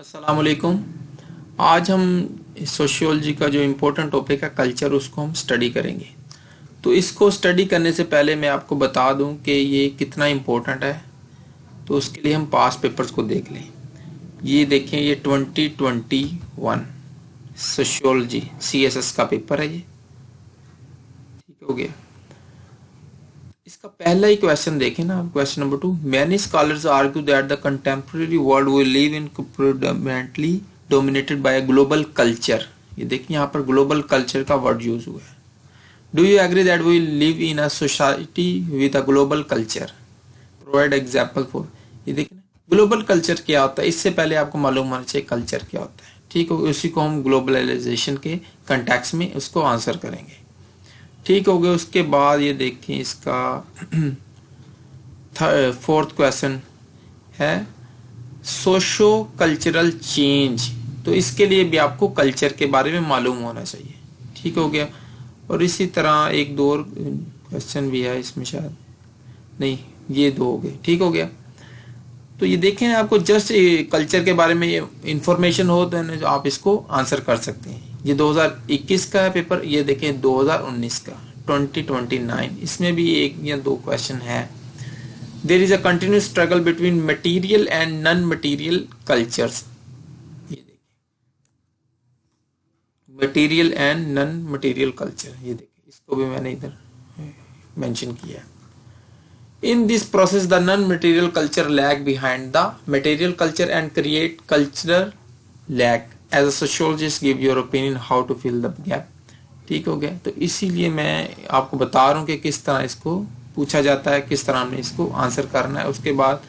अस्सलाम वालेकुम। आज हम सोशियोलॉजी का जो इम्पोर्टेंट टॉपिक है कल्चर, उसको हम स्टडी करेंगे। तो इसको स्टडी करने से पहले मैं आपको बता दूं कि ये कितना इम्पोर्टेंट है। तो उसके लिए हम पास पेपर्स को देख लें। ये देखें, ये 2021 सोशियोलॉजी CSS का पेपर है। ये ठीक हो गया। इसका पहला ही क्वेश्चन देखें ना, question number 2। Many scholars argue that the contemporary world we live in predominantly dominated by global culture. ये देखिए यहाँ पर ग्लोबल कल्चर का वर्ड यूज हुआ है। Do you agree that we live in a society with a global culture? Provide example for. ये देखिए global culture क्या होता है, इससे पहले आपको मालूम होना चाहिए कल्चर क्या होता है। ठीक हो, उसी को हम ग्लोबलाइजेशन के कंटेक्स्ट में उसको आंसर करेंगे। ठीक हो गया। उसके बाद ये देखिए इसका फोर्थ क्वेश्चन है सोशो कल्चरल चेंज। तो इसके लिए भी आपको कल्चर के बारे में मालूम होना चाहिए। ठीक हो गया। और इसी तरह एक दो और क्वेश्चन भी है इसमें, शायद नहीं, ये दो हो गए। ठीक हो गया। तो ये देखें, आपको जस्ट कल्चर के बारे में इंफॉर्मेशन हो तो आप इसको आंसर कर सकते हैं। ये 2021 का है पेपर, ये देखें 2019 का 2029। इसमें भी एक या दो क्वेश्चन है। There is a continuous struggle between material and non material cultures. ये देखिए material and non material culture, ये देखिए इसको भी मैंने इधर मेंशन किया है। In this process, the non-material culture lag behind the material culture and create cultural lag. As a sociologist, give your opinion how to fill the gap. ठीक हो गया। तो इसीलिए मैं आपको बता रहा हूँ कि किस तरह इसको पूछा जाता है, किस तरह हमने इसको आंसर करना है। उसके बाद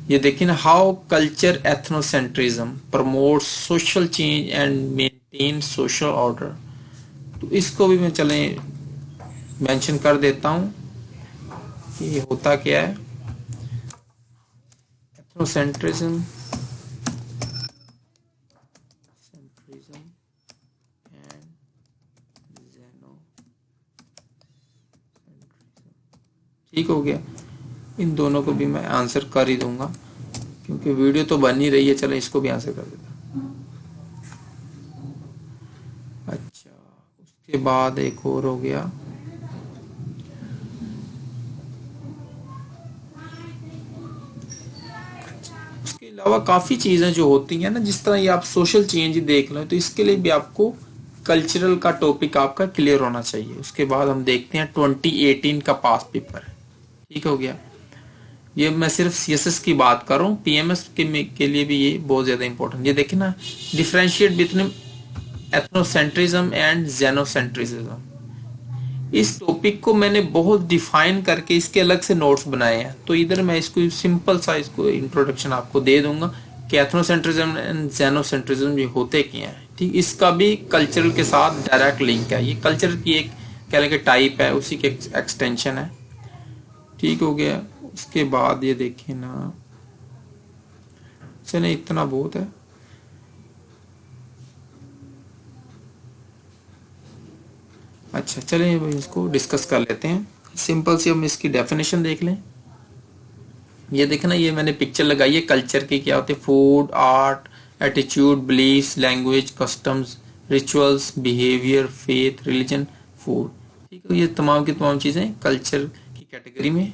ये देखिए ना, how culture ethnocentrism promote social change and maintain social order. तो इसको भी मैं चले मेंशन कर देता हूँ। ये होता क्या है, एथनोसेंट्रिज्म एंड जेनोसेंट्रिज्म। ठीक हो गया। इन दोनों को भी मैं आंसर कर ही दूंगा क्योंकि वीडियो तो बन ही रही है। चलो इसको भी आंसर कर देता। अच्छा, उसके बाद एक और हो गया, अलावा काफी चीजें जो होती हैं ना, जिस तरह ये आप सोशल चेंज ही देख लो, तो इसके लिए भी आपको कल्चरल का टॉपिक आपका क्लियर होना चाहिए। उसके बाद हम देखते हैं 2018 का पास पेपर। ठीक हो गया। ये मैं सिर्फ CSS की बात कर रहा हूँ, PMS के लिए भी ये बहुत ज्यादा इंपॉर्टेंट। ये देखिए ना, डिफरेंशिएट बिटवीन एथनोसेंट्रिज्म एंड जेनोसेंट्रिज्म। इस टॉपिक को मैंने बहुत डिफाइन करके इसके अलग से नोट्स बनाए हैं। तो इधर मैं इसको सिंपल सा इसको इंट्रोडक्शन आपको दे दूंगा कि एथनोसेंट्रिज्म एंड जेनोसेंट्रिज्म ये होते क्या है। ठीक, इसका भी कल्चरल के साथ डायरेक्ट लिंक है। ये कल्चर की एक कह लें कि टाइप है, उसी के एक्सटेंशन है। ठीक हो गया। उसके बाद ये देखिए ना, चलिए इतना बहुत है। अच्छा, चलिए इसको डिस्कस कर लेते हैं। सिंपल सी हम इसकी डेफिनेशन देख लें। ये देखना, ये मैंने पिक्चर लगाई है कल्चर की। क्या होते हैं? Food, art, attitude, beliefs, language, customs, rituals, behaviour, faith, religion, food. ठीक है, ये तमाम की तमाम चीजें कल्चर की कैटेगरी में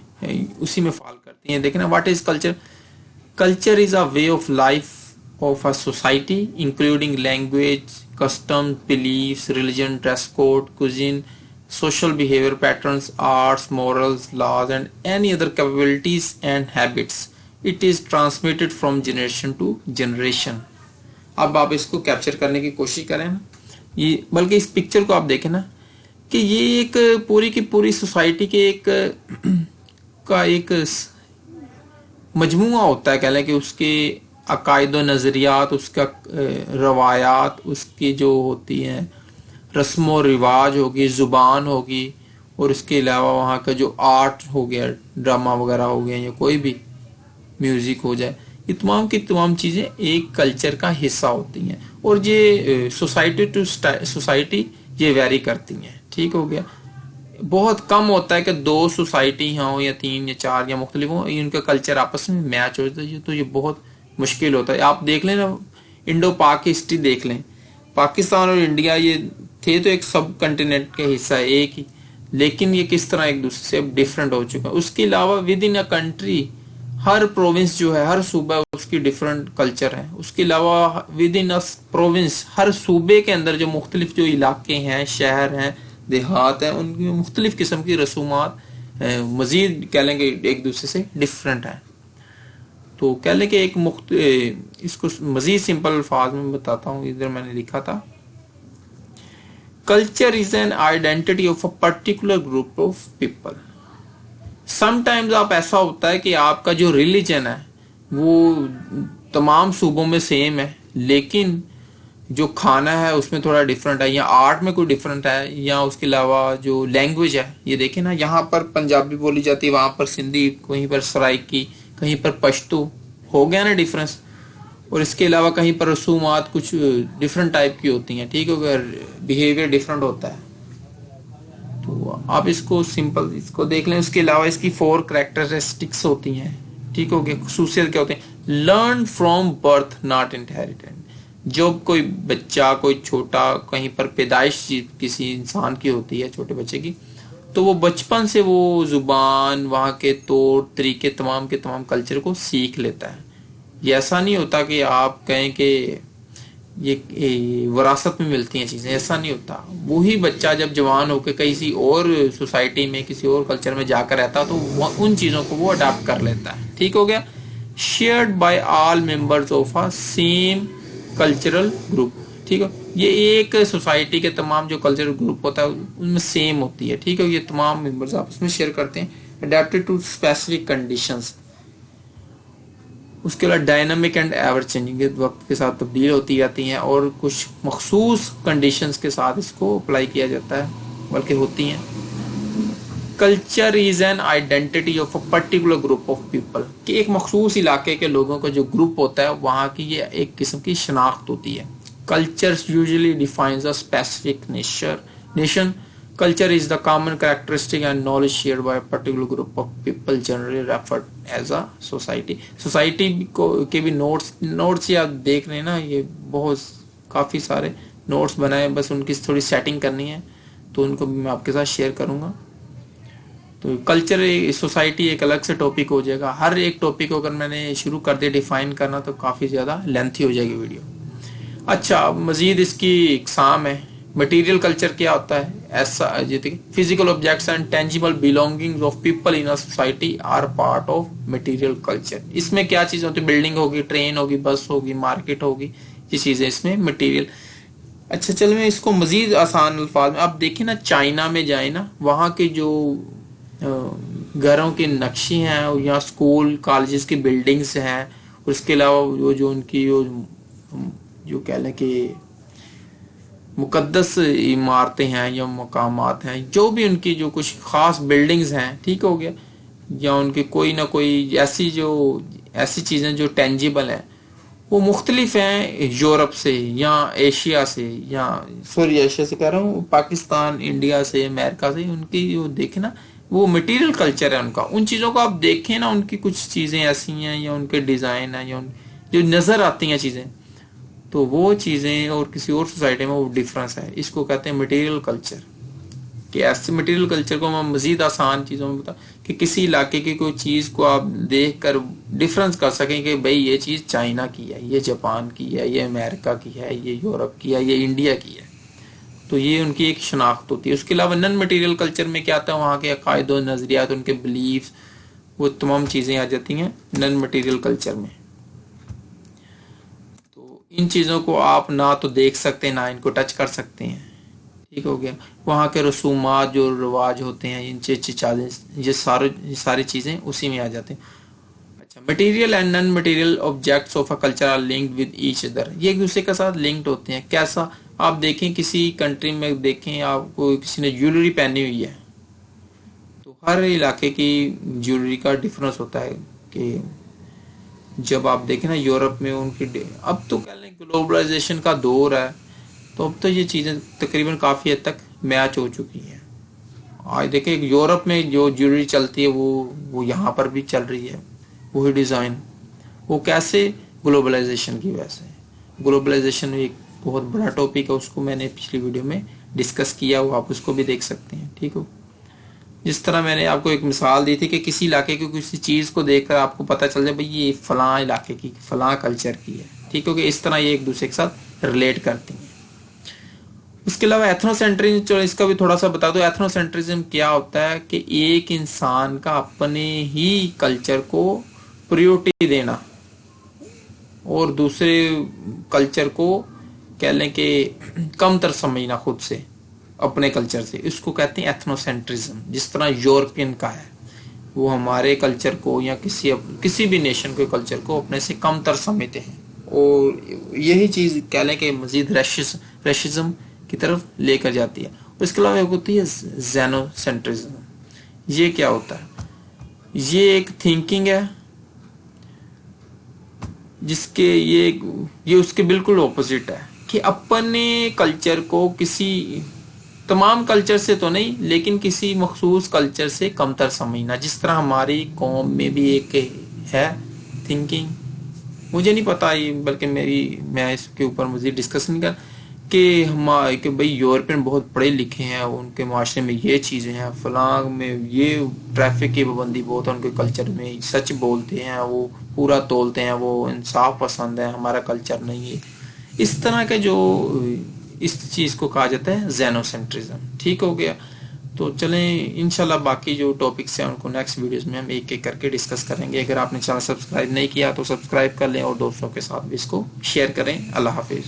उसी में फॉल करती हैं। देखना, what is culture? Culture is a way of life of a society including language, customs, beliefs, religion, dress code, cuisine, social behavior patterns, arts, morals, laws, and any other capabilities and habits. It is transmitted from generation to generation. अब आप इसको capture करने की कोशिश करें ना, ये बल्कि इस पिक्चर को आप देखें ना कि ये एक पूरी की पूरी सोसाइटी के एक मजमुआ होता है। कह लें कि उसके अकायद नज़रियात, उसका रवायात, उसकी जो होती हैं रस्म व रिवाज होगी, ज़ुबान होगी, और इसके अलावा वहाँ का जो आर्ट हो गया, ड्रामा वगैरह हो गया, या कोई भी म्यूज़िक हो जाए, ये तमाम की तमाम चीज़ें एक कल्चर का हिस्सा होती हैं। और ये सोसाइटी टू सोसाइटी ये वेरी करती हैं। ठीक हो गया। बहुत कम होता है कि दो सोसाइटी हों या तीन या चार या मुख्तलिफ हों, इनका कल्चर आपस में मैच हो जाए, तो ये बहुत मुश्किल होता है। आप देख लेना इंडो पाक हिस्ट्री देख लें, पाकिस्तान और इंडिया ये थे तो एक सब कंटिनेंट के हिस्सा है एक ही, लेकिन ये किस तरह एक दूसरे से डिफरेंट हो चुका है। उसके अलावा with in a country her province जो है, हर सूबा उसकी डिफरेंट कल्चर है। उसके अलावा विद इन अ प्रोविंस हर सूबे के अंदर जो मुख्तलिफ जो इलाके हैं, शहर हैं, देहात हैं, उनकी मुख्तलिफ किस्म की रसूमात मजीद कह लेंगे एक दूसरे से डिफरेंट है। तो कह लें कि इसको मजीद सिंपल अल्फाज में बताता हूँ, इधर मैंने लिखा था, culture is an identity of a particular group of people. Sometimes आप ऐसा होता है कि आपका जो रिलीजन है वो तमाम सूबों में सेम है, लेकिन जो खाना है उसमें थोड़ा डिफरेंट है, या आर्ट में कोई डिफरेंट है, या उसके अलावा जो लैंग्वेज है, ये देखें ना, यहाँ पर पंजाबी बोली जाती है, वहां पर सिंधी, कहीं पर सराइकी, कहीं पर पश्तो, हो गया ना डिफरेंस। और इसके अलावा कहीं पर रसूमात कुछ डिफरेंट टाइप की होती हैं, ठीक है, अगर बिहेवियर डिफरेंट होता है। तो आप इसको सिंपल इसको देख लें। उसके अलावा इसकी 4 कैरेक्टरिस्टिक्स होती हैं, ठीक हो गया। खसूसियत क्या होते हैं? Learn from birth not inherited. जब कोई बच्चा, कोई छोटा, कहीं पर पैदाइश किसी इंसान की होती है, छोटे बच्चे की, तो वो बचपन से वो जुबान, वहाँ के तौर तरीके, तमाम के तमाम कल्चर को सीख लेता है। ये ऐसा नहीं होता कि आप कहें कि ये विरासत में मिलती हैं चीजें, ऐसा नहीं होता। वही बच्चा जब जवान होकर किसी और सोसाइटी में, किसी और कल्चर में जाकर रहता तो उन चीजों को वो अडॉप्ट कर लेता है, ठीक हो गया। Shared by all members of a same cultural group, ठीक है, ये एक सोसाइटी के तमाम जो कल्चरल ग्रुप होता है उनमें सेम होती है, ठीक है, ये तमाम मेंबर्स आपस में शेयर करते हैं। Adapted to specific conditions. उसके अलावा डायनामिक एंड एवर चेंजिंग, वक्त के साथ तब्दील होती जाती हैं और कुछ मखसूस कंडीशंस के साथ इसको अप्लाई किया जाता है, बल्कि होती हैं। Culture is an identity of a particular group of people, कि एक मखसूस इलाके के लोगों का जो ग्रुप होता है वहाँ की ये एक किस्म की शनाख्त होती है। Culture usually defines a specific nation. Culture is the common characteristic and knowledge shared by a particular group of people, generally referred as a society. Society के भी नोट्स ही आप देख रहे हैं ना, ये बहुत काफ़ी सारे नोट्स बनाए, बस उनकी थोड़ी सेटिंग करनी है, तो उनको भी मैं आपके साथ शेयर करूँगा। तो कल्चर सोसाइटी एक अलग से टॉपिक हो जाएगा। हर एक टॉपिक को अगर मैंने शुरू कर दिया डिफाइन करना तो काफ़ी ज़्यादा लेंथी हो जाएगी वीडियो। अच्छा, मज़ीद इसकी इकसाम है। मटेरियल कल्चर क्या होता है? ऐसा physical objects and tangible belongings of people in a society are part of material culture. इसमें क्या चीज़ होती है? बिल्डिंग होगी, ट्रेन होगी, बस होगी, मार्केट होगी, ये चीज़ें इसमें मटेरियल। अच्छा, चलो मैं इसको मजीद आसान अल्फाज में, आप देखें ना, चाइना में जाए ना, वहाँ के जो घरों के नक्शे हैं, या स्कूल कॉलेजेस की बिल्डिंग्स हैं, उसके अलावा वो जो उनकी जो कह लें कि मुकद्दस इमारतें हैं या मकामात हैं, जो भी उनकी जो कुछ खास बिल्डिंग्स हैं, ठीक हो गया, या उनकी कोई ना कोई ऐसी चीज़ें जो टेंजिबल हैं, वो मुख्तलिफ हैं यूरोप से या एशिया से, या सॉरी एशिया से कह रहा हूँ, पाकिस्तान, इंडिया से, अमेरिका से। उनकी जो देखें ना, वो मटेरियल कल्चर है उनका। उन चीज़ों को आप देखें ना, उनकी कुछ चीज़ें ऐसी हैं या उनके डिज़ाइन हैं या जो नज़र आती हैं चीज़ें, तो वो चीज़ें और किसी और सोसाइटी में वो डिफरेंस है। इसको कहते हैं मटेरियल कल्चर। कि ऐसे मटेरियल कल्चर को मैं मज़ीद आसान चीज़ों में बता कि किसी इलाके की कोई चीज़ को आप देख कर डिफरेंस कर सकें कि भाई ये चीज़ चाइना की है, ये जापान की है, ये अमेरिका की है, ये यूरोप की है, ये इंडिया की है। तो ये उनकी एक शनाख्त होती है। उसके अलावा नॉन मटेरियल कल्चर में क्या आता है? वहाँ के अकायद और नज़रियात, उनके बिलीफ, वो तमाम चीज़ें आ जाती हैं नॉन मटेरियल कल्चर में। इन चीज़ों को आप ना तो देख सकते हैं, ना इनको टच कर सकते हैं, ठीक हो गया। वहाँ के रसूमात, जो रिवाज होते हैं, ये सारी चीज़ें उसी में आ जाते हैं। अच्छा, material and non material objects of a culture are linked with each other. ये एक दूसरे के साथ लिंक्ड होते हैं। कैसा? आप देखें, किसी कंट्री में देखें, आपको किसी ने ज्वेलरी पहनी हुई है, तो हर इलाके की ज्वेलरी का डिफरेंस होता है। कि जब आप देखें ना यूरोप में उनकी, अब तो कह लें ग्लोबलाइजेशन का दौर है, तो अब तो ये चीज़ें तकरीबन काफ़ी हद तक मैच हो चुकी हैं। आज देखें, यूरोप में जो ज्वेलरी चलती है वो यहाँ पर भी चल रही है, वही डिज़ाइन। वो कैसे? ग्लोबलाइजेशन की वजह से। ग्लोबलाइजेशन एक बहुत बड़ा टॉपिक है, उसको मैंने पिछली वीडियो में डिस्कस किया हुआ, आप उसको भी देख सकते हैं। ठीक हो, जिस तरह मैंने आपको एक मिसाल दी थी कि किसी इलाके की किसी चीज़ को देखकर आपको पता चल जाए भाई ये फलां इलाके की फलां कल्चर की है। ठीक हो, कि इस तरह ये एक दूसरे के साथ रिलेट करती हैं। उसके अलावा एथनोसेंट्रिज्म, चलो इसका भी थोड़ा सा बता दो। एथनोसेंट्रिज्म क्या होता है कि एक इंसान का अपने ही कल्चर को प्रायोरिटी देना और दूसरे कल्चर को कह लें कि कमतर समझना खुद से, अपने कल्चर से, इसको कहते हैं एथनोसेंट्रिज्म। जिस तरह यूरोपियन का है, वो हमारे कल्चर को या किसी भी नेशन के कल्चर को अपने से कमतर समझते हैं, और यही चीज़ कह लें कि मजीद रेशिज्म की तरफ लेकर जाती है। उसके अलावा एक होती है जेनोसेंट्रिज्म। ये क्या होता है? ये एक थिंकिंग है जिसके ये उसके बिल्कुल ऑपोजिट है कि अपने कल्चर को किसी, तमाम कल्चर से तो नहीं, लेकिन किसी मखसूस कल्चर से कमतर समझना। जिस तरह हमारी कौम में भी एक है थिंकिंग, मुझे नहीं पता ये, बल्कि मैं इसके ऊपर मज़ीद डिस्कस नहीं कर कि भाई यूरोपियन बहुत पढ़े लिखे हैं, उनके माशरे में ये चीज़ें हैं, फलां में ये ट्रैफिक की पाबंदी बहुत है, उनके कल्चर में सच बोलते हैं, वो पूरा तोलते हैं, वो इंसाफ पसंद है, हमारा कल्चर नहीं है। इस तरह के जो इस चीज़ को कहा जाता है जेनोसेंट्रिज्म। ठीक हो गया। तो चलें, इंशाल्लाह बाकी जो टॉपिक्स हैं उनको नेक्स्ट वीडियोस में हम एक एक करके डिस्कस करेंगे। अगर आपने चैनल सब्सक्राइब नहीं किया तो सब्सक्राइब कर लें और दोस्तों के साथ भी इसको शेयर करें। अल्लाह हाफिज़।